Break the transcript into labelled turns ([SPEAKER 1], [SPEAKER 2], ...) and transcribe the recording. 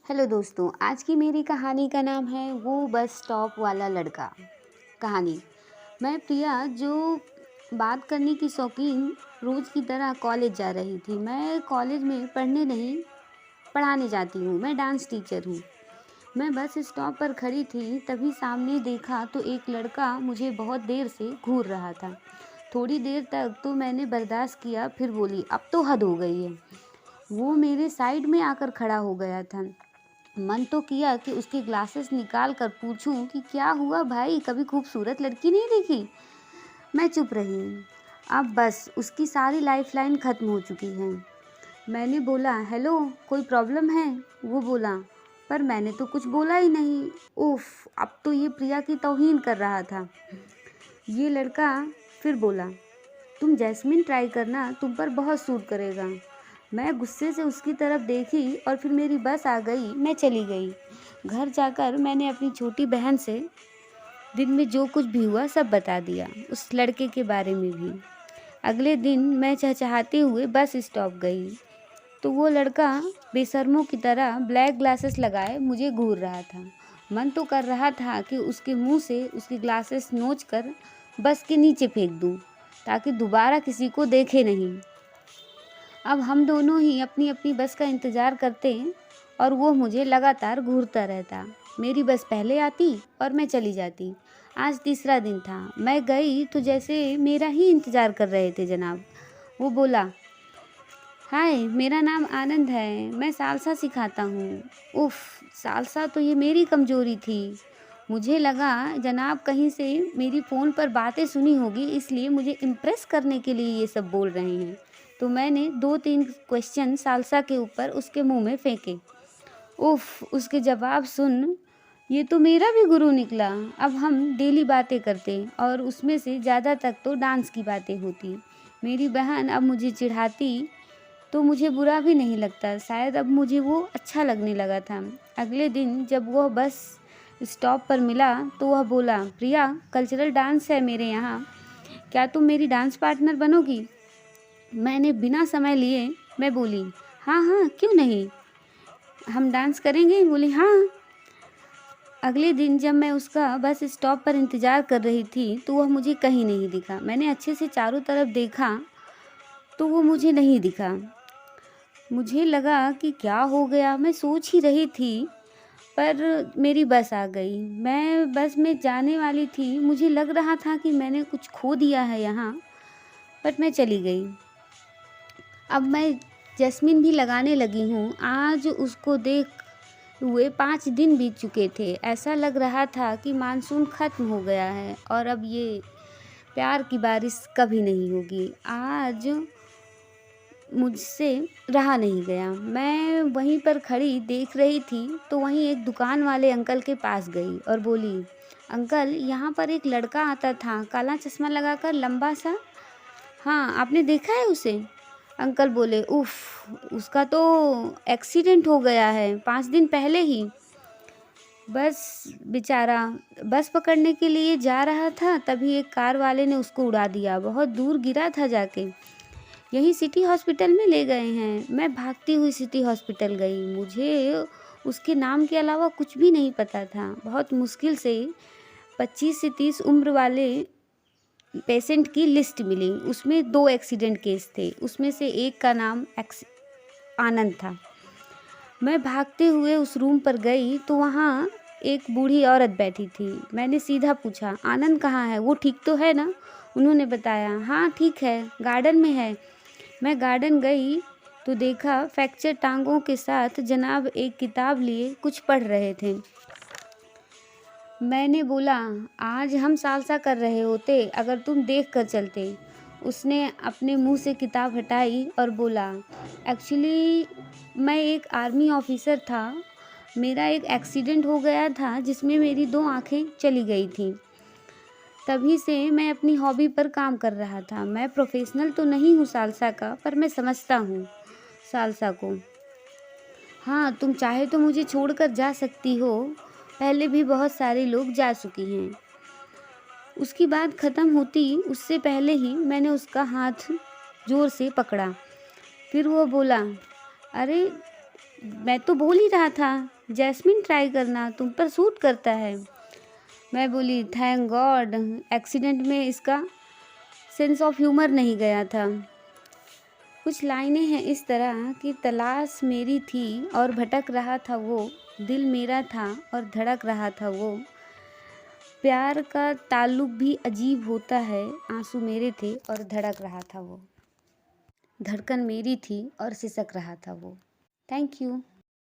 [SPEAKER 1] Hello दोस्तों, आज की मेरी कहानी का नाम है वो बस स्टॉप वाला लड़का। कहानी। मैं प्रिया, जो बात करने की शौकीन, रोज़ की तरह कॉलेज जा रही थी। मैं कॉलेज में पढ़ने नहीं, पढ़ाने जाती हूँ। मैं डांस टीचर हूँ। मैं बस स्टॉप पर खड़ी थी, तभी सामने देखा तो एक लड़का मुझे बहुत देर से घूर रहा था। थोड़ी देर तक तो मैंने बर्दाश्त किया, फिर बोली, अब तो हद हो गई है। वो मेरे साइड में आकर खड़ा हो गया था। मन तो किया कि उसके ग्लासेस निकाल कर पूछूं कि क्या हुआ भाई, कभी खूबसूरत लड़की नहीं देखी। मैं चुप रही। अब बस उसकी सारी लाइफलाइन खत्म हो चुकी है। मैंने बोला, हेलो, कोई प्रॉब्लम है? वो बोला, पर मैंने तो कुछ बोला ही नहीं। उफ, अब तो ये प्रिया की तौहीन कर रहा था। ये लड़का फिर बोला, तुम जैस्मिन ट्राई करना, तुम पर बहुत सूट करेगा। मैं गुस्से से उसकी तरफ देखी और फिर मेरी बस आ गई, मैं चली गई। घर जाकर मैंने अपनी छोटी बहन से दिन में जो कुछ भी हुआ सब बता दिया, उस लड़के के बारे में भी। अगले दिन मैं चहचहाते हुए बस स्टॉप गई तो वो लड़का बेशर्मों की तरह ब्लैक ग्लासेस लगाए मुझे घूर रहा था। मन तो कर रहा था कि उसके मुंह से उसके ग्लासेस नोच कर बस के नीचे फेंक दूं, ताकि दोबारा किसी को देखे नहीं। अब हम दोनों ही अपनी अपनी बस का इंतज़ार करते और वो मुझे लगातार घूरता रहता। मेरी बस पहले आती और मैं चली जाती। आज तीसरा दिन था। मैं गई तो जैसे मेरा ही इंतज़ार कर रहे थे जनाब। वो बोला, हाय, मेरा नाम आनंद है, मैं सालसा सिखाता हूँ। उफ़, सालसा तो ये मेरी कमज़ोरी थी। मुझे लगा जनाब कहीं से मेरी फ़ोन पर बातें सुनी होगी, इसलिए मुझे इम्प्रेस करने के लिए ये सब बोल रहे हैं। तो मैंने 2-3 क्वेश्चन सालसा के ऊपर उसके मुंह में फेंके। उफ़, उसके जवाब सुन, ये तो मेरा भी गुरु निकला। अब हम डेली बातें करते और उसमें से ज़्यादा तक तो डांस की बातें होती। मेरी बहन अब मुझे चिढ़ाती तो मुझे बुरा भी नहीं लगता, शायद अब मुझे वो अच्छा लगने लगा था। अगले दिन जब वह बस स्टॉप पर मिला तो वह बोला, प्रिया, कल्चरल डांस है मेरे यहाँ, क्या तुम मेरी डांस पार्टनर बनोगी? मैंने बिना समय लिए मैं बोली, हाँ हाँ, क्यों नहीं, हम डांस करेंगे। बोली, हाँ। अगले दिन जब मैं उसका बस स्टॉप पर इंतज़ार कर रही थी तो वह मुझे कहीं नहीं दिखा। मैंने अच्छे से चारों तरफ देखा तो वो मुझे नहीं दिखा। मुझे लगा कि क्या हो गया, मैं सोच ही रही थी, पर मेरी बस आ गई। मैं बस में जाने वाली थी। मुझे लग रहा था कि मैंने कुछ खो दिया है यहाँ, बट मैं चली गई। अब मैं जैस्मिन भी लगाने लगी हूँ। आज उसको देख हुए 5 दिन बीत चुके थे। ऐसा लग रहा था कि मानसून ख़त्म हो गया है और अब ये प्यार की बारिश कभी नहीं होगी। आज मुझसे रहा नहीं गया। मैं वहीं पर खड़ी देख रही थी तो वहीं एक दुकान वाले अंकल के पास गई और बोली, अंकल, यहाँ पर एक लड़का आता था, काला चश्मा लगाकर, लंबा सा। हाँ, आपने देखा है उसे? अंकल बोले, उफ़, उसका तो एक्सीडेंट हो गया है 5 दिन पहले ही। बस बेचारा बस पकड़ने के लिए जा रहा था, तभी एक कार वाले ने उसको उड़ा दिया। बहुत दूर गिरा था जाके। यही सिटी हॉस्पिटल में ले गए हैं। मैं भागती हुई सिटी हॉस्पिटल गई। मुझे उसके नाम के अलावा कुछ भी नहीं पता था। बहुत मुश्किल से 25 से 30 उम्र वाले पेशेंट की लिस्ट मिली। उसमें 2 एक्सीडेंट केस थे। उसमें से एक का नाम आनंद था। मैं भागते हुए उस रूम पर गई तो वहाँ एक बूढ़ी औरत बैठी थी। मैंने सीधा पूछा, आनंद कहाँ है? वो ठीक तो है ना? उन्होंने बताया, हाँ ठीक है, गार्डन में है। मैं गार्डन गई तो देखा फ्रैक्चर टांगों के साथ जनाब एक किताब लिए कुछ पढ़ रहे थे। मैंने बोला, आज हम सालसा कर रहे होते अगर तुम देख कर चलते। उसने अपने मुंह से किताब हटाई और बोला, एक्चुअली मैं एक आर्मी ऑफिसर था। मेरा एक एक्सीडेंट हो गया था जिसमें मेरी 2 आँखें चली गई थीं। तभी से मैं अपनी हॉबी पर काम कर रहा था। मैं प्रोफेशनल तो नहीं हूँ सालसा का, पर मैं समझता हूँ सालसा को। हाँ, तुम चाहे तो मुझे छोड़कर जा सकती हो। पहले भी बहुत सारे लोग जा चुकी हैं। उसकी बात ख़त्म होती उससे पहले ही मैंने उसका हाथ ज़ोर से पकड़ा। फिर वो बोला, अरे मैं तो बोल ही रहा था जैस्मिन ट्राई करना, तुम पर सूट करता है। मैं बोली थैंक गॉड एक्सीडेंट में इसका सेंस ऑफ ह्यूमर नहीं गया था। कुछ लाइनें हैं इस तरह कि तलाश मेरी थी और भटक रहा था वो, दिल मेरा था और धड़क रहा था वो, प्यार का ताल्लुक भी अजीब होता है, आंसू मेरे थे और धड़क रहा था वो, धड़कन मेरी थी और सिसक रहा था वो। Thank you.